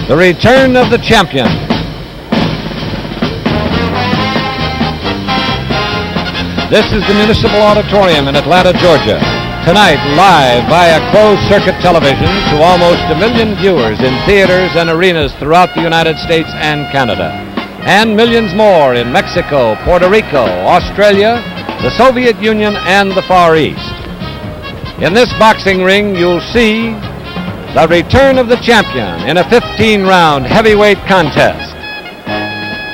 the return of the champion. This is the Municipal Auditorium in Atlanta, Georgia. Tonight, live via closed-circuit television to almost 1 million viewers in theaters and arenas throughout the United States and Canada, and millions more in Mexico, Puerto Rico, Australia, the Soviet Union, and the Far East. In this boxing ring, you'll see the return of the champion in a 15-round heavyweight contest.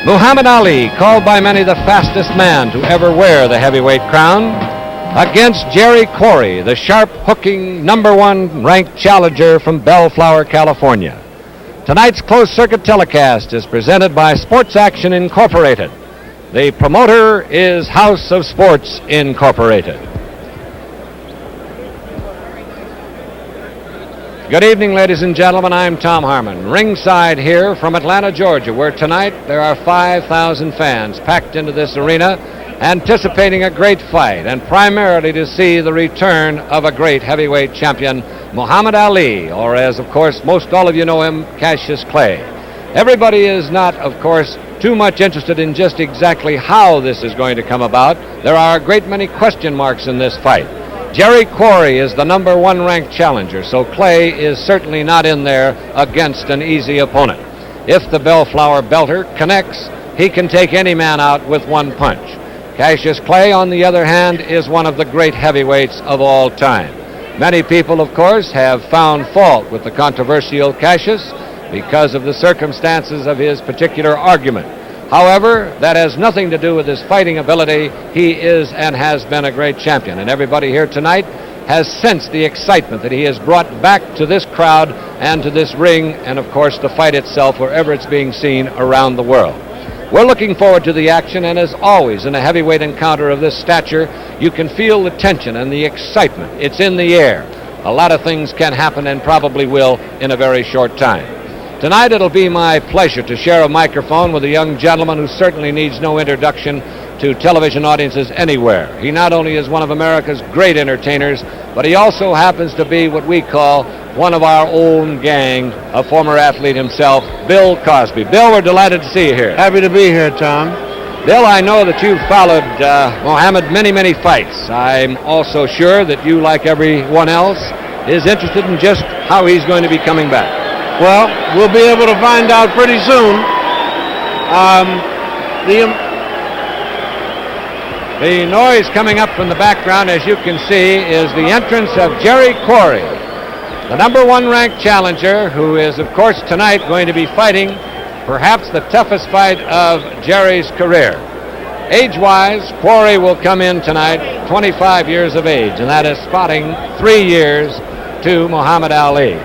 Muhammad Ali, called by many the fastest man to ever wear the heavyweight crown, against Jerry Quarry, the sharp-hooking #1 ranked challenger from Bellflower, California. Tonight's closed-circuit telecast is presented by Sports Action Incorporated. The promoter is House of Sports Incorporated. Good evening, ladies and gentlemen. I'm Tom Harmon, ringside here from Atlanta, Georgia, where tonight there are 5,000 fans packed into this arena, anticipating a great fight, and primarily to see the return of a great heavyweight champion, Muhammad Ali, or as, of course, most all of you know him, Cassius Clay. Everybody is not, of course, too much interested in just exactly how this is going to come about. There are a great many question marks in this fight. Jerry Quarry is the #1 ranked challenger, so Clay is certainly not in there against an easy opponent. If the Bellflower belter connects, he can take any man out with one punch. Cassius Clay, on the other hand, is one of the great heavyweights of all time. Many people, of course, have found fault with the controversial Cassius because of the circumstances of his particular argument. However, that has nothing to do with his fighting ability. He is and has been a great champion, and everybody here tonight has sensed the excitement that he has brought back to this crowd and to this ring, and of course the fight itself wherever it's being seen around the world. We're looking forward to the action, and as always in a heavyweight encounter of this stature, you can feel the tension and the excitement. It's in the air. A lot of things can happen and probably will in a very short time. Tonight it'll be my pleasure to share a microphone with a young gentleman who certainly needs no introduction to television audiences anywhere. He not only is one of America's great entertainers, but he also happens to be what we call one of our own gang, a former athlete himself, Bill Cosby. Bill, we're delighted to see you here. Happy to be here, Tom. Bill, I know that you've followed Muhammad many fights. I'm also sure that you, like everyone else, is interested in just how he's going to be coming back. Well, we'll be able to find out pretty soon. The noise coming up from the background, as you can see, is the entrance of Jerry Quarry, the #1 ranked challenger, who is, of course, tonight going to be fighting perhaps the toughest fight of Jerry's career. Age-wise, Quarry will come in tonight 25 years of age, and that is spotting 3 years to Muhammad Ali.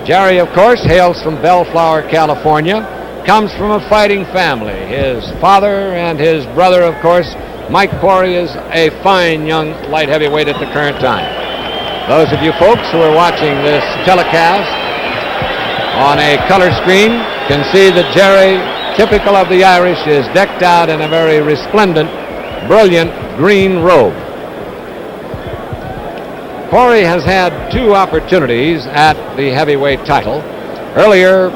Jerry, of course, hails from Bellflower, California, comes from a fighting family. His father and his brother, of course, Mike Quarry, is a fine young light heavyweight at the current time. Those of you folks who are watching this telecast on a color screen can see that Jerry, typical of the Irish, is decked out in a very resplendent, brilliant green robe. Quarry has had 2 opportunities at the heavyweight title. Earlier,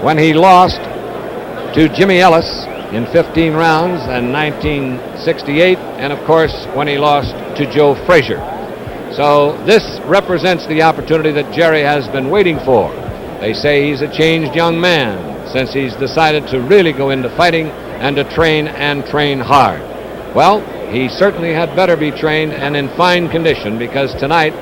when he lost to Jimmy Ellis in 15 rounds in 1968, and of course when he lost to Joe Frazier. So this represents the opportunity that Jerry has been waiting for. They say he's a changed young man since he's decided to really go into fighting and to train hard. Well, he certainly had better be trained and in fine condition, because tonight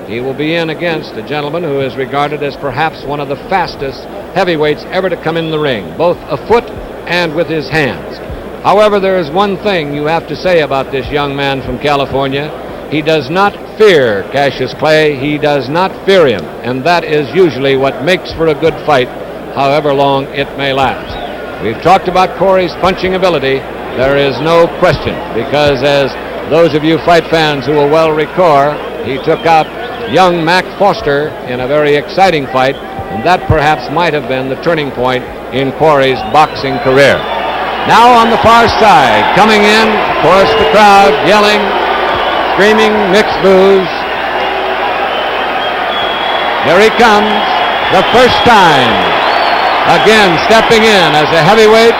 he will be in against a gentleman who is regarded as perhaps one of the fastest heavyweights ever to come in the ring, both afoot and with his hands. However, there is one thing you have to say about this young man from California. He does not fear Cassius Clay. He does not fear him, and that is usually what makes for a good fight, however long it may last. We've talked about Quarry's punching ability. There is no question, because as those of you fight fans who will well recall, he took out young Mac Foster in a very exciting fight, and that perhaps might have been the turning point in Quarry's boxing career. Now on the far side, coming in, of course, the crowd yelling, screaming, mixed boos. Here he comes, the first time again stepping in as a heavyweight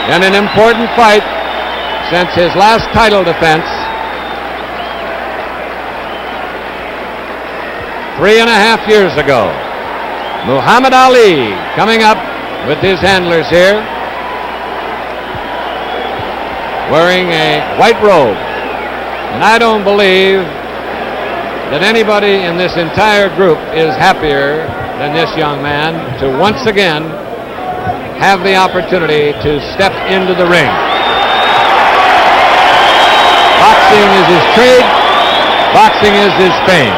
in an important fight since his last title defense 3.5 years ago. Muhammad Ali coming up with his handlers here, wearing a white robe. And I don't believe that anybody in this entire group is happier than this young man to once again have the opportunity to step into the ring. Boxing is his trade. Boxing is his fame.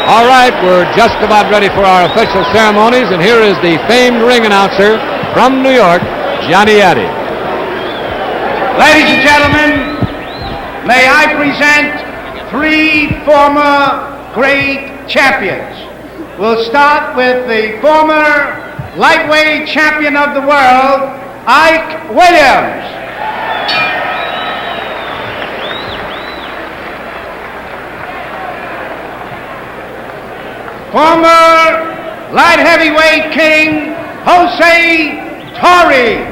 All right, we're just about ready for our official ceremonies, and here is the famed ring announcer from New York, Johnny Addy. Ladies and gentlemen, may I present 3 former great champions. We'll start with the former lightweight champion of the world, Ike Williams. Former light heavyweight king, Jose Torres.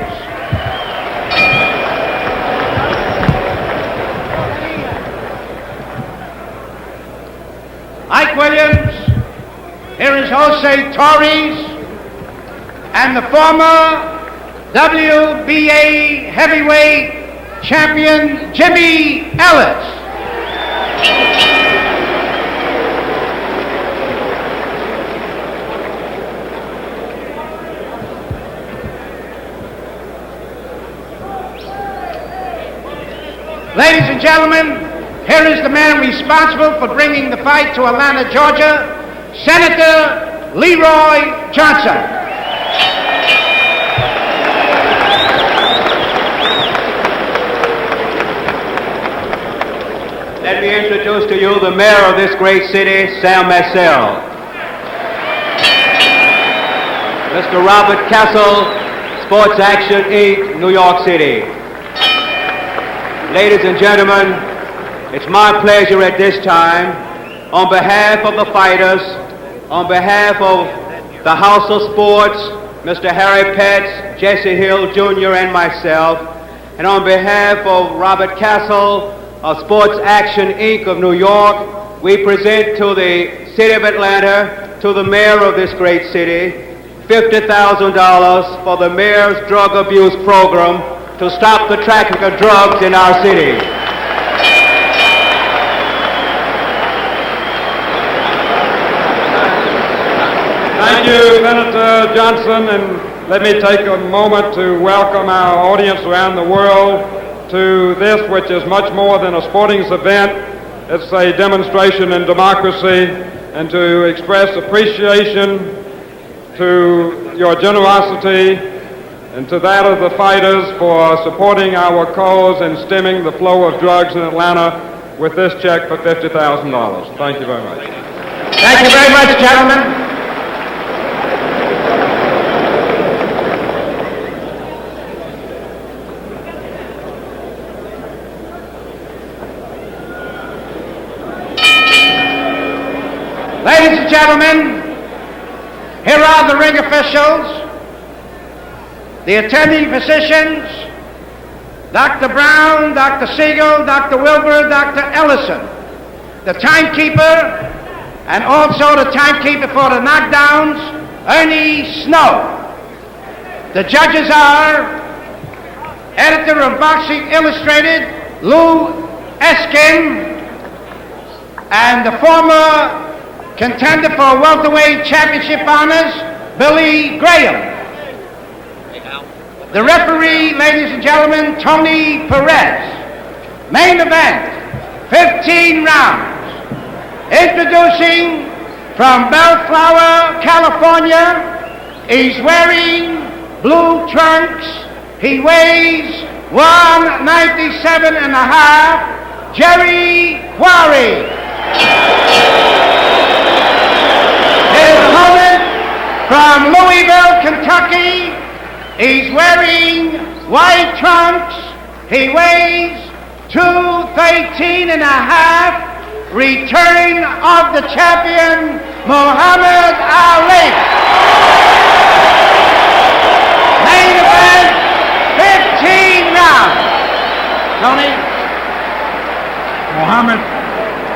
Ike Williams, here is Jose Torres, and the former WBA heavyweight champion, Jimmy Ellis. Ladies and gentlemen, here is the man responsible for bringing the fight to Atlanta, Georgia, Senator Leroy Johnson. Let me introduce to you the mayor of this great city, Sam Massell. Mr. Robert Castle, Sports Action Inc., New York City. Ladies and gentlemen, it's my pleasure at this time, on behalf of the fighters, on behalf of the House of Sports, Mr. Harry Petz, Jesse Hill Jr. and myself, and on behalf of Robert Castle of Sports Action Inc. of New York, we present to the City of Atlanta, to the mayor of this great city, $50,000 for the mayor's drug abuse program to stop the traffic of drugs in our city. Thank you, Senator Johnson, and let me take a moment to welcome our audience around the world to this, which is much more than a sporting event. It's a demonstration in democracy, and to express appreciation to your generosity and to that of the fighters for supporting our cause and stemming the flow of drugs in Atlanta with this check for $50,000. Thank you very much. Thank you very much, gentlemen. Ladies and gentlemen, here are the ring officials, the attending physicians, Dr. Brown, Dr. Siegel, Dr. Wilbur, Dr. Ellison, the timekeeper, and also the timekeeper for the knockdowns, Ernie Snow. The judges are editor of Boxing Illustrated, Lou Eskin, and the former contender for welterweight championship honors, Billy Graham. The referee, ladies and gentlemen, Tony Perez. Main event, 15 rounds. Introducing from Bellflower, California, he's wearing blue trunks. He weighs 197 and a half, Jerry Quarry. His opponent from Louisville, Kentucky, he's wearing white trunks. He weighs 213 and a half. Return of the champion, Muhammad Ali. Tony? Mohammed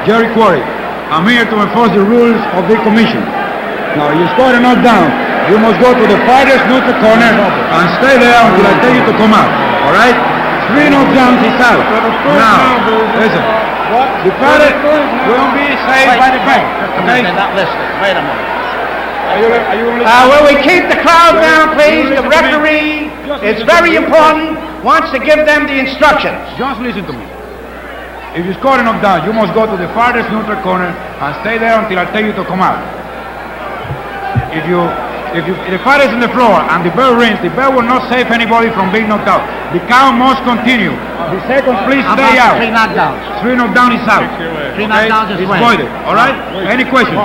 Jerry Quarry. I'm here to enforce the rules of the commission. Now, you scored a knockdown. You must go to the farthest neutral corner and stay there until I tell you to come out. All right? 3 knockdowns is out. Now, listen. The farthest will be saved by the bank. Okay? They're not listening. Wait a minute. Are you only... Will we keep the crowd down, please? The referee, it's very important, wants to give them the instructions. Just listen to me. If you score a knockdown, you must go to the farthest neutral corner and stay there until I tell you to come out. If the fight is on the floor and the bell rings, the bell will not save anybody from being knocked out. The count must continue. The seconds, please stay out. 3 knockdowns. 3 knockdowns is out. 3 knockdowns is It's win. voided. All right? Any questions?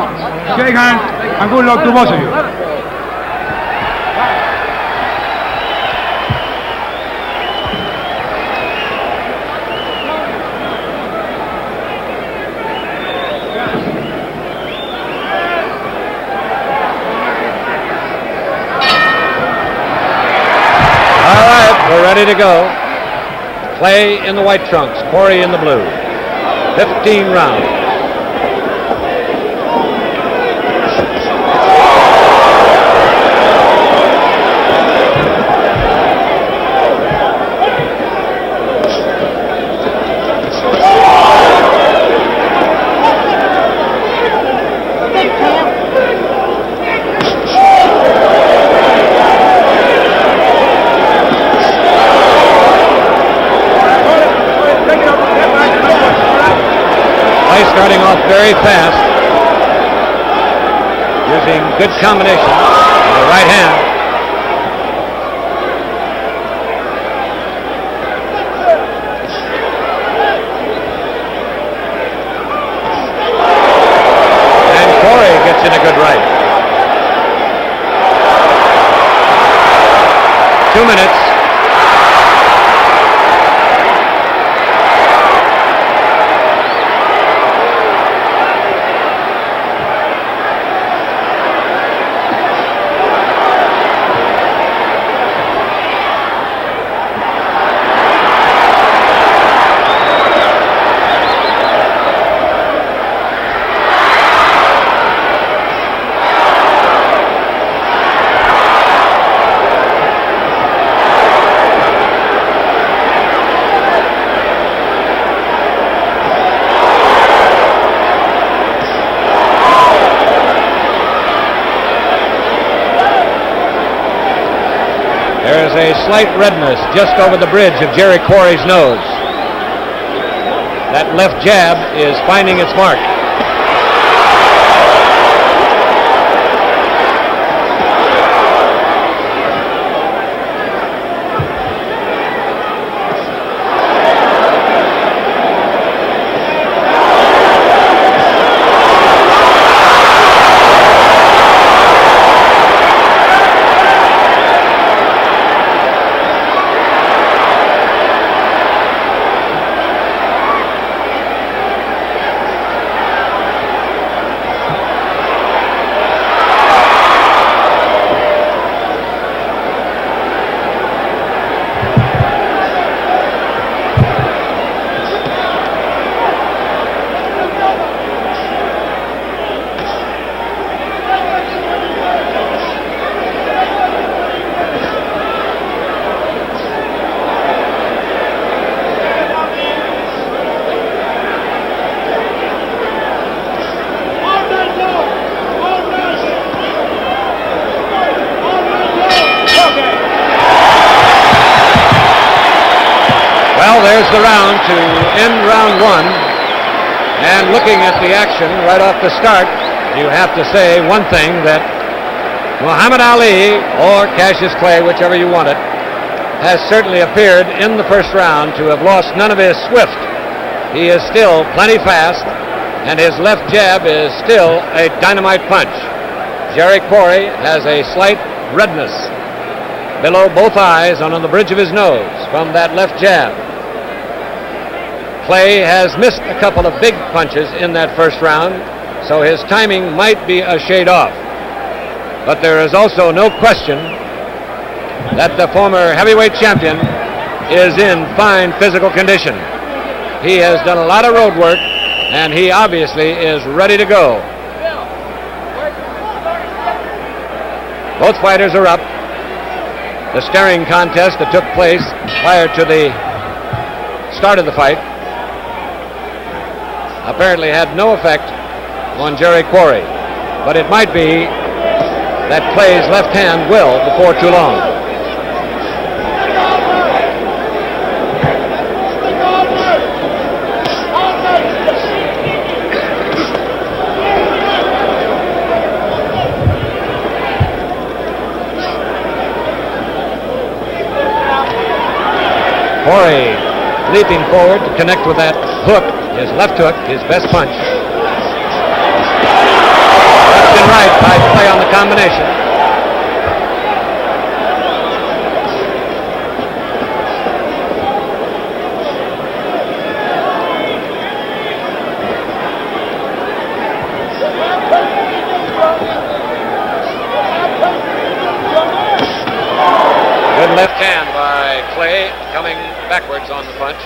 Shake hands and good luck to both of you. We're ready to go. Clay in the white trunks, Quarry in the blue. 15 rounds. Starting off very fast, using good combination with the right hand. And Quarry gets in a good right. 2 minutes. There is a slight redness just over the bridge of Jerry Quarry's nose. That left jab is finding its mark. Well, there's the round to end round one. And looking at the action right off the start, you have to say one thing, that Muhammad Ali, or Cassius Clay, whichever you want it, has certainly appeared in the first round to have lost none of his swift. He is still plenty fast, and his left jab is still a dynamite punch. Jerry Quarry has a slight redness below both eyes and on the bridge of his nose from that left jab. Clay has missed a couple of big punches in that first round, so his timing might be a shade off. But there is also no question that the former heavyweight champion is in fine physical condition. He has done a lot of road work, and he obviously is ready to go. Both fighters are up. The staring contest that took place prior to the start of the fight apparently had no effect on Jerry Quarry, but it might be that Clay's left hand will before too long. Quarry leaping forward to connect with that hook, his left hook, his best punch. Left and right by Clay on the combination. Good left hand by Clay, coming backwards on the punch.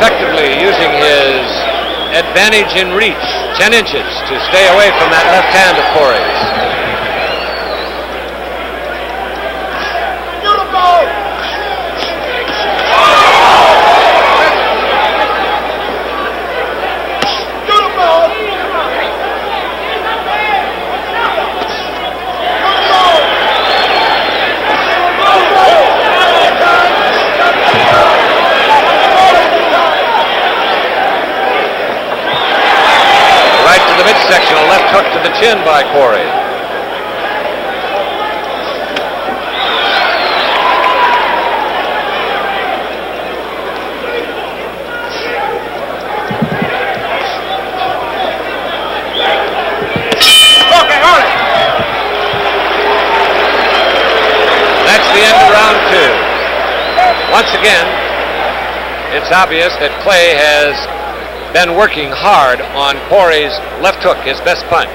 Effectively using his advantage in reach, 10 inches, to stay away from that left hand of Quarry's. Midsection, a left hook to the chin by Quarry. That's the end of round two. Once again, it's obvious that Clay has been working hard on Quarry's left hook, his best punch.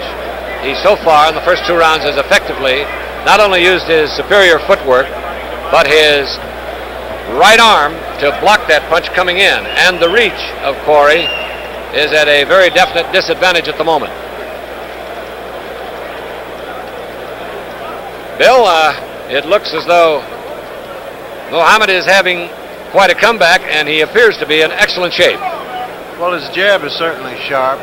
He so far in the first two rounds has effectively not only used his superior footwork, but his right arm to block that punch coming in. And the reach of Quarry is at a very definite disadvantage at the moment. Bill, it looks as though Muhammad is having quite a comeback, and he appears to be in excellent shape. Well, his jab is certainly sharp.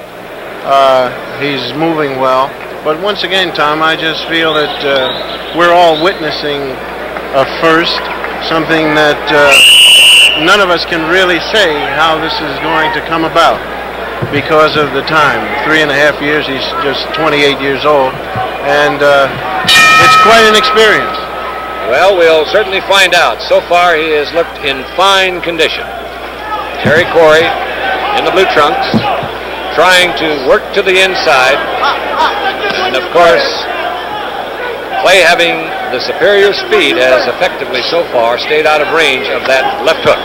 He's moving well. But once again, Tom, I just feel that we're all witnessing a first, something that none of us can really say how this is going to come about because of the time. 3.5 years, he's just 28 years old, and it's quite an experience. Well, we'll certainly find out. So far, he has looked in fine condition. Jerry Quarry in the blue trunks, trying to work to the inside. And of course, Clay, having the superior speed, has effectively so far stayed out of range of that left hook.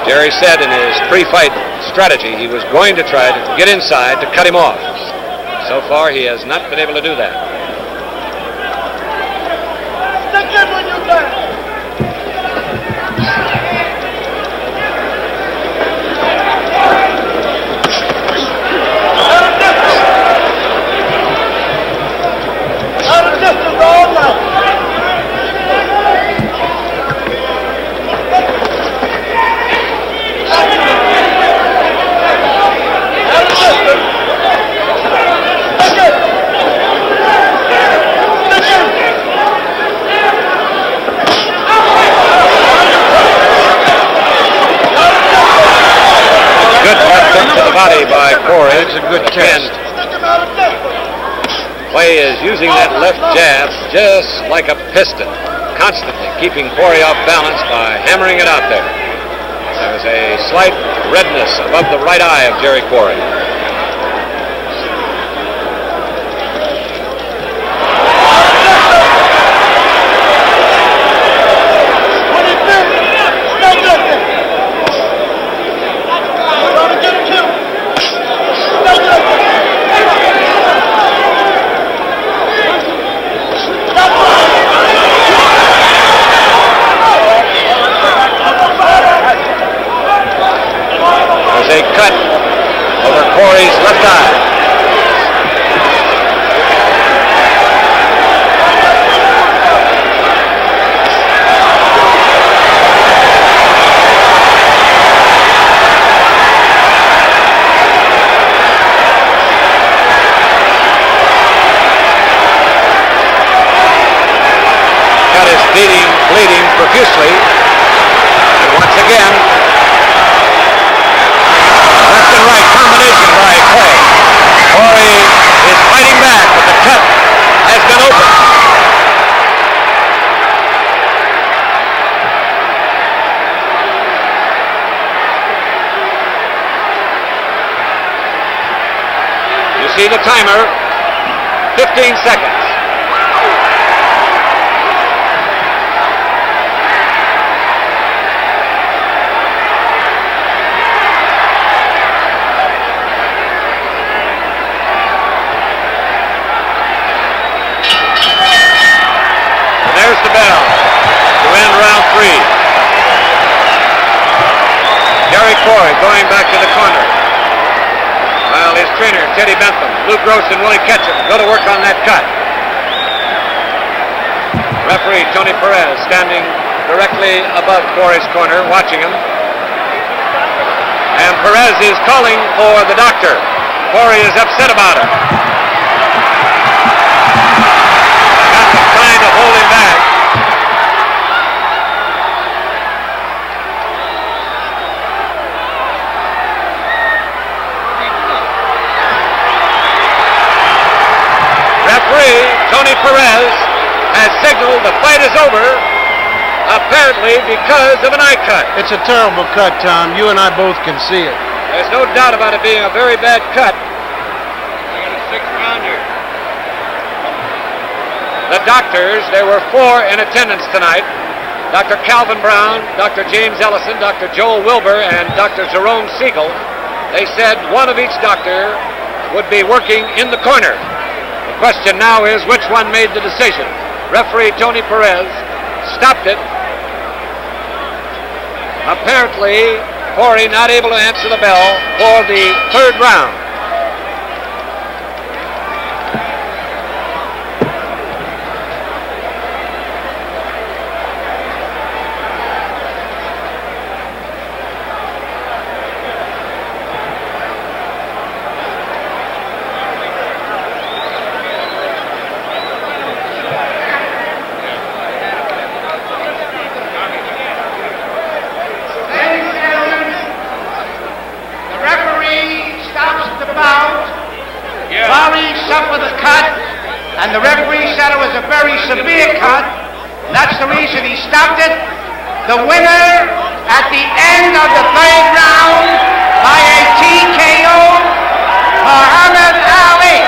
Jerry said in his pre-fight strategy he was going to try to get inside to cut him off. So far, he has not been able to do that. body by Quarry. That's a good test. Clay is using that left jab just like a piston, constantly keeping Quarry off balance by hammering it out there. There's a slight redness above the right eye of Jerry Quarry. A cut over Quarry's left eye. Cut is bleeding profusely. And once again, right combination by Clay. Quarry is fighting back, but the cut has been opened. You see the timer, 15 seconds. There's the bell to end round 3. Jerry Quarry going back to the corner. While his trainer, Teddy Bentham, Lou Gross, and Willie Ketchum go to work on that cut. Referee Tony Perez standing directly above Quarry's corner, watching him. And Perez is calling for the doctor. Quarry is upset about it. Trying to hold him back. Referee Tony Perez has signaled the fight is over, apparently because of an eye cut. It's a terrible cut, Tom. You and I both can see it. There's no doubt about it being a very bad cut. I got a 6-pounder. The doctors, there were 4 in attendance tonight. Dr. Calvin Brown, Dr. James Ellison, Dr. Joel Wilbur, and Dr. Jerome Siegel. They said one of each doctor would be working in the corner. The question now is which one made the decision. Referee Tony Perez stopped it. Apparently, Quarry not able to answer the bell for the 3rd round. Quarry suffered a cut, and the referee said it was a very severe cut. That's the reason he stopped it. The winner at the end of the 3rd round by a TKO, Muhammad Ali.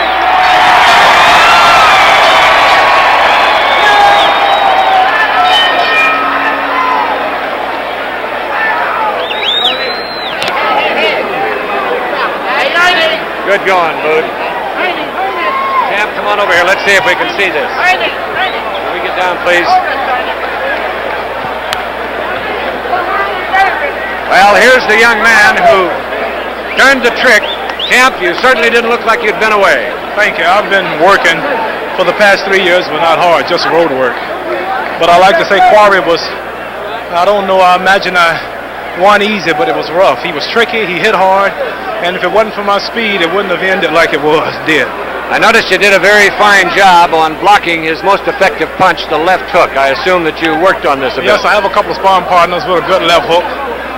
Good going, Mood. Champ, come on over here. Let's see if we can see this. Can we get down, please? Well, here's the young man who turned the trick. Champ, you certainly didn't look like you'd been away. Thank you. I've been working for the past 3 years, but not hard, just road work. But I like to say Quarry was, I don't know, I imagine I won easy, but it was rough. He was tricky, he hit hard, and if it wasn't for my speed, it wouldn't have ended like it did. I noticed you did a very fine job on blocking his most effective punch, the left hook. I assume that you worked on this a bit. Yes, I have a couple of sparring partners with a good left hook.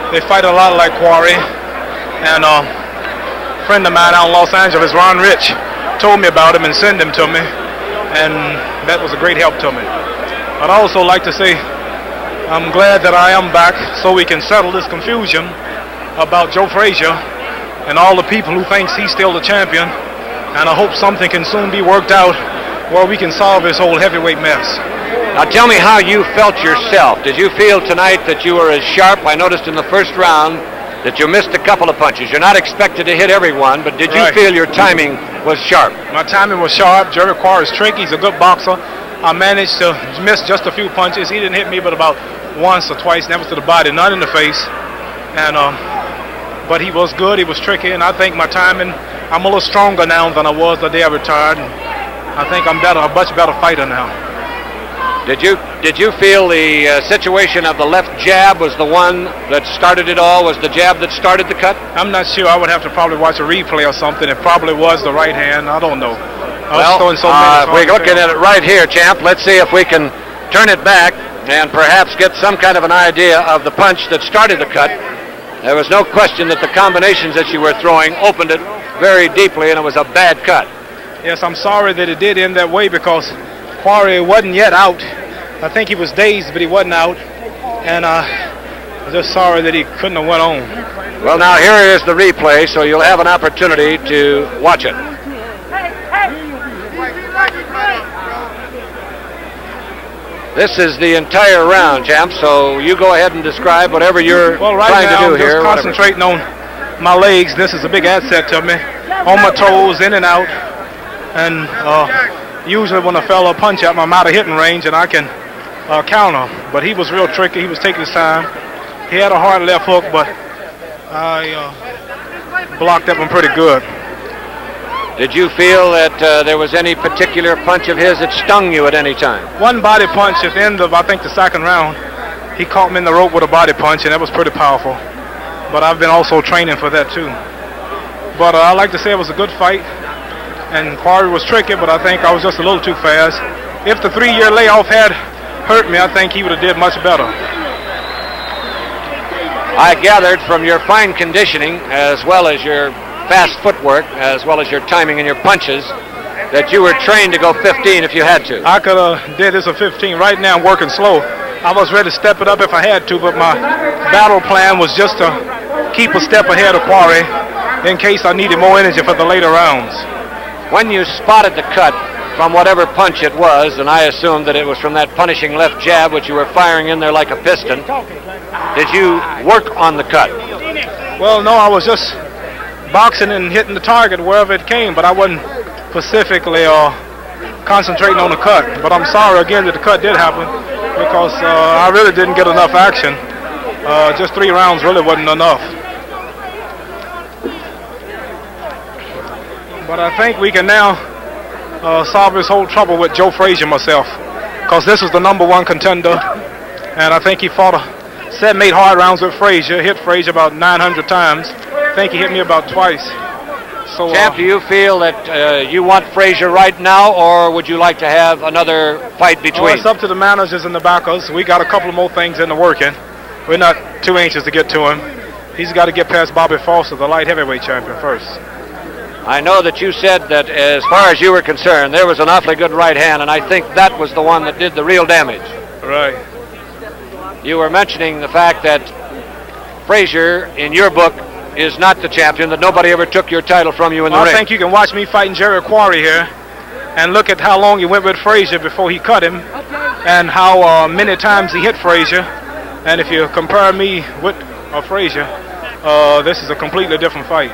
They fight a lot like Quarry, and friend of mine out in Los Angeles, Ron Rich, told me about him and sent him to me, and that was a great help to me. I'd also like to say I'm glad that I am back so we can settle this confusion about Joe Frazier and all the people who thinks he's still the champion, and I hope something can soon be worked out where we can solve this whole heavyweight mess. Now tell me how you felt yourself. Did you feel tonight that you were as sharp? I noticed in the first round that you missed a couple of punches. You're not expected to hit everyone, but did you feel your timing was sharp? My timing was sharp. Jerry Quarry is tricky. He's a good boxer. I managed to miss just a few punches. He didn't hit me but about once or twice, and that was to the body, not in the face. And but he was good. He was tricky, and I think my timing, I'm a little stronger now than I was the day I retired. And I think I'm better, a much better fighter now. Did you feel the situation of the left jab was the one that started it all? Was the jab that started the cut? I'm not sure. I would have to probably watch a replay or something. It probably was the right hand. I don't know. We're looking at it right here, champ. Let's see if we can turn it back and perhaps get some kind of an idea of the punch that started the cut. There was no question that the combinations that you were throwing opened it very deeply, and it was a bad cut. Yes, I'm sorry that it did end that way because Quarry wasn't yet out. I think he was dazed, but he wasn't out. And I'm just sorry that he couldn't have went on. Well, now here is the replay, so you'll have an opportunity to watch it. This is the entire round, champ, so you go ahead and describe whatever you're trying to do here. I'm just concentrating on my legs. This is a big asset to me. On my toes, in and out. And usually when a fellow punch at me, I'm out of hitting range and I can counter. But he was real tricky. He was taking his time. He had a hard left hook, but I blocked that one pretty good. Did you feel that there was any particular punch of his that stung you at any time? One body punch at the end of, I think, the second round. He caught me in the rope with a body punch, and that was pretty powerful. But I've been also training for that, too. But I like to say it was a good fight. And Quarry was tricky, but I think I was just a little too fast. If the 3-year layoff had hurt me, I think he would have did much better. I gathered from your fine conditioning, as well as your fast footwork, as well as your timing and your punches, that you were trained to go 15 if you had to. I could have did this at 15. Right now I'm working slow. I was ready to step it up if I had to, but my battle plan was just to keep a step ahead of Quarry in case I needed more energy for the later rounds. When you spotted the cut from whatever punch it was, and I assumed that it was from that punishing left jab which you were firing in there like a piston, did you work on the cut? Well, no, I was just boxing and hitting the target wherever it came, but I wasn't specifically concentrating on the cut. But I'm sorry again that the cut did happen because I really didn't get enough action. Just 3 rounds really wasn't enough. But I think we can now solve this whole trouble with Joe Frazier myself, because this is the #1 contender, and I think he fought 7, 8 hard rounds with Frazier, hit Frazier about 900 times. I think he hit me about twice. So, champ, do you feel that you want Frazier right now, or would you like to have another fight between? It's up to the managers and the backers. We got a couple of more things in the working. We're not too anxious to get to him. He's got to get past Bobby Foster, the light heavyweight champion, first. I know that you said that as far as you were concerned, there was an awfully good right hand, and I think that was the one that did the real damage. Right. You were mentioning the fact that Frazier, in your book, is not the champion, that nobody ever took your title from you in the ring. I think you can watch me fighting Jerry Quarry here and look at how long he went with Frazier before he cut him and how many times he hit Frazier. And if you compare me with Frazier, this is a completely different fight.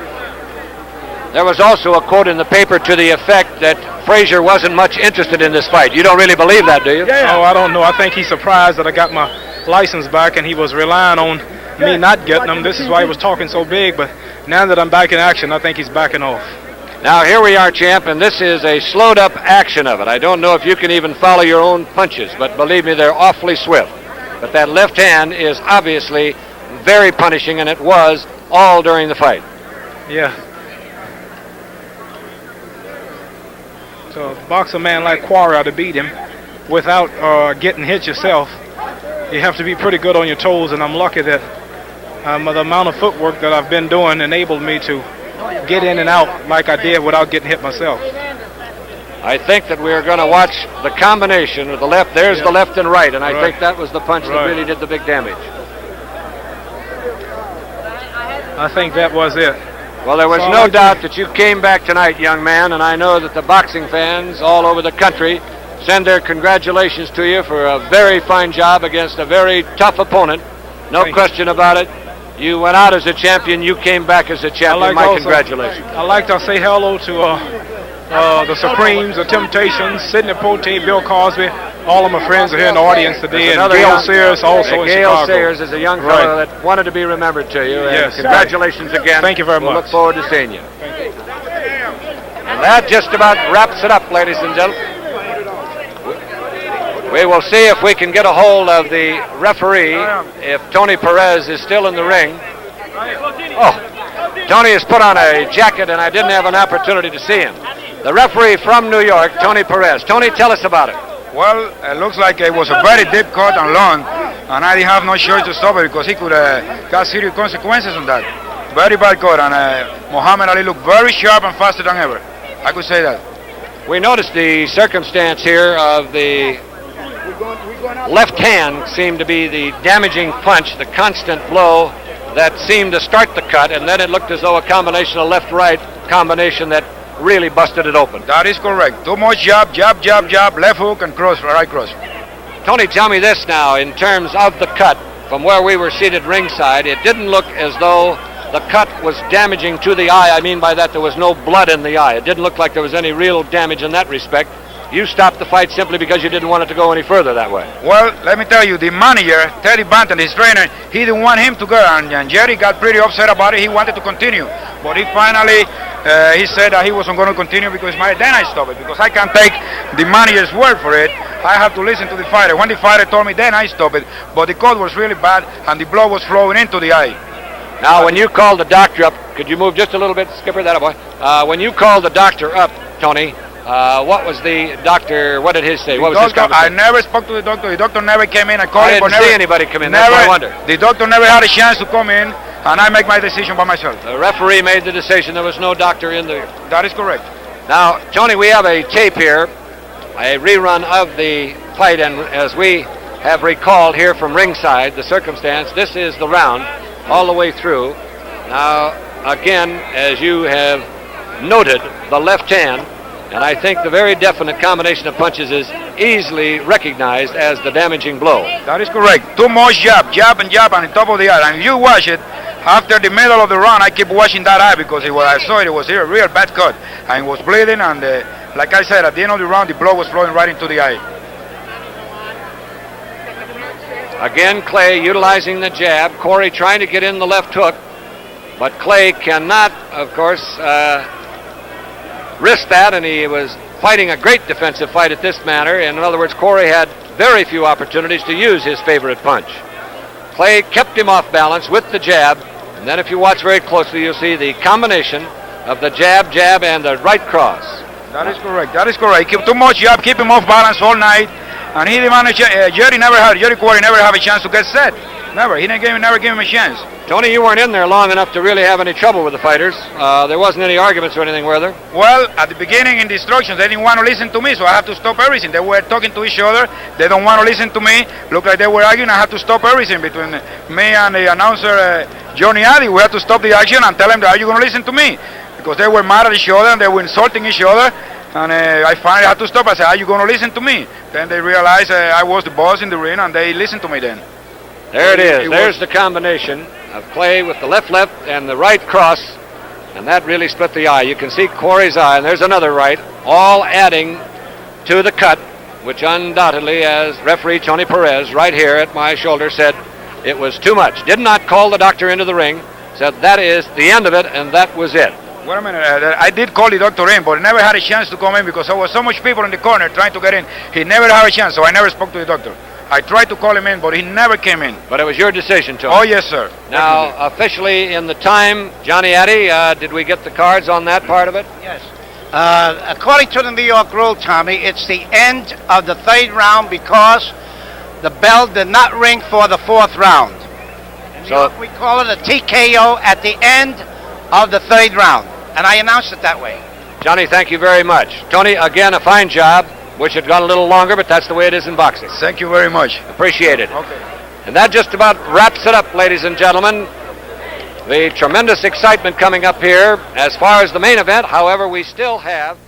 There was also a quote in the paper to the effect that Frazier wasn't much interested in this fight. You don't really believe that, do you? Oh, I don't know. I think he's surprised that I got my license back, and he was relying on me not getting them. This is why he was talking so big, but now that I'm back in action, I think he's backing off. Now here we are, champ, and this is a slowed up action of it. I don't know if you can even follow your own punches, but believe me, they're awfully swift. But that left hand is obviously very punishing, and it was all during the fight. Yeah. To box a man like Quarry to beat him without getting hit yourself, you have to be pretty good on your toes, and I'm lucky that the amount of footwork that I've been doing enabled me to get in and out like I did without getting hit myself. I think that we're going to watch the combination of the left. There's the left and right, and I think that was the punch that really did the big damage. I think that was it. Well, there was no doubt that you came back tonight, young man, and I know that the boxing fans all over the country send their congratulations to you for a very fine job against a very tough opponent. No question about it. You went out as a champion. You came back as a champion. My congratulations. I'd like to say hello to the Supremes, the Temptations, Sidney Pote, Bill Cosby. All of my friends are here in the audience today. And Gail Sayers also in Chicago. Gail Sayers is a young fellow that wanted to be remembered to you. Yes. Congratulations again. Thank you very much. We'll look forward to seeing you. And that just about wraps it up, ladies and gentlemen. We will see if we can get a hold of the referee, if Tony Perez is still in the ring. Oh, Tony has put on a jacket and I didn't have an opportunity to see him. The referee from New York, Tony Perez. Tony, tell us about it. Well, it looks like it was a very deep cut and long, and I didn't have no choice to stop it because he could cause serious consequences on that. Very bad cut, and Muhammad Ali looked very sharp and faster than ever. I could say that. We noticed the circumstance here of the left hand seemed to be the damaging punch, the constant blow that seemed to start the cut, and then it looked as though a combination of left-right combination that really busted it open. That is correct. Too much jab, jab, jab, jab, left hook and cross, right cross. Tony, tell me this now, in terms of the cut, from where we were seated ringside, it didn't look as though the cut was damaging to the eye. I mean by that there was no blood in the eye. It didn't look like there was any real damage in that respect. You stopped the fight simply because you didn't want it to go any further that way. Well, let me tell you, the manager, Teddy Banton, his trainer, he didn't want him to go, and Jerry got pretty upset about it. He wanted to continue, but he finally, he said that he wasn't going to continue because then I stopped it, because I can't take the manager's word for it. I have to listen to the fighter. When the fighter told me, then I stopped it, but the cut was really bad, and the blood was flowing into the eye. Now, when you called the doctor up, could you move just a little bit, Skipper, that boy? When you called the doctor up, Tony, what was the doctor, what did he say? What was his conversation? I never spoke to the doctor. The doctor never came in. I called him. I didn't see anybody come in. That's what I wonder. The doctor never had a chance to come in, and I make my decision by myself. The referee made the decision. There was no doctor in there. That is correct. Now, Tony, we have a tape here, a rerun of the fight, and as we have recalled here from ringside, the circumstance, this is the round all the way through. Now, again, as you have noted, the left hand, and I think the very definite combination of punches is easily recognized as the damaging blow. That is correct. Too much jab, jab and jab on the top of the eye. And if you watch it, after the middle of the round, I keep watching that eye because I saw it was a real bad cut. And it was bleeding, and like I said, at the end of the round, the blood was flowing right into the eye. Again, Clay utilizing the jab. Quarry trying to get in the left hook. But Clay cannot, of course, risk that, and he was fighting a great defensive fight at this manner. In other words, Quarry had very few opportunities to use his favorite punch. Clay kept him off balance with the jab, and then if you watch very closely, you'll see the combination of the jab, jab, and the right cross. That is correct. That is correct. Keep too much jab, keep him off balance all night, and he didn't manage. Jerry Quarry never had a chance to get set. Never. He never gave him a chance. Tony, you weren't in there long enough to really have any trouble with the fighters. There wasn't any arguments or anything, were there? Well, at the beginning in the instructions, they didn't want to listen to me, so I have to stop everything. They were talking to each other. They don't want to listen to me. Looked like they were arguing. I have to stop everything between me and the announcer, Johnny Addy. We had to stop the action and tell them, are you going to listen to me? Because they were mad at each other and they were insulting each other. And I finally had to stop. I said, are you going to listen to me? Then they realized I was the boss in the ring, and they listened to me then. There it is. There's the combination of Clay with the left and the right cross, and that really split the eye. You can see Quarry's eye, and there's another right, all adding to the cut, which undoubtedly, as referee Tony Perez right here at my shoulder said, it was too much. Did not call the doctor into the ring, said that is the end of it, and that was it. Wait a minute, I did call the doctor in, but never had a chance to come in because there was so much people in the corner trying to get in. He never had a chance, so I never spoke to the doctor. I tried to call him in, but he never came in. But it was your decision, Tony. Oh, yes, sir. Now, officially in the time, Johnny Addy, did we get the cards on that part of it? Yes. According to the New York rule, Tommy, it's the end of the third round because the bell did not ring for the fourth round. In New York, we call it a TKO at the end of the third round. And I announced it that way. Johnny, thank you very much. Tony, again, a fine job. Wish it had gone a little longer, but that's the way it is in boxing. Thank you very much. Appreciate it. Okay. And that just about wraps it up, ladies and gentlemen. The tremendous excitement coming up here as far as the main event. However, we still have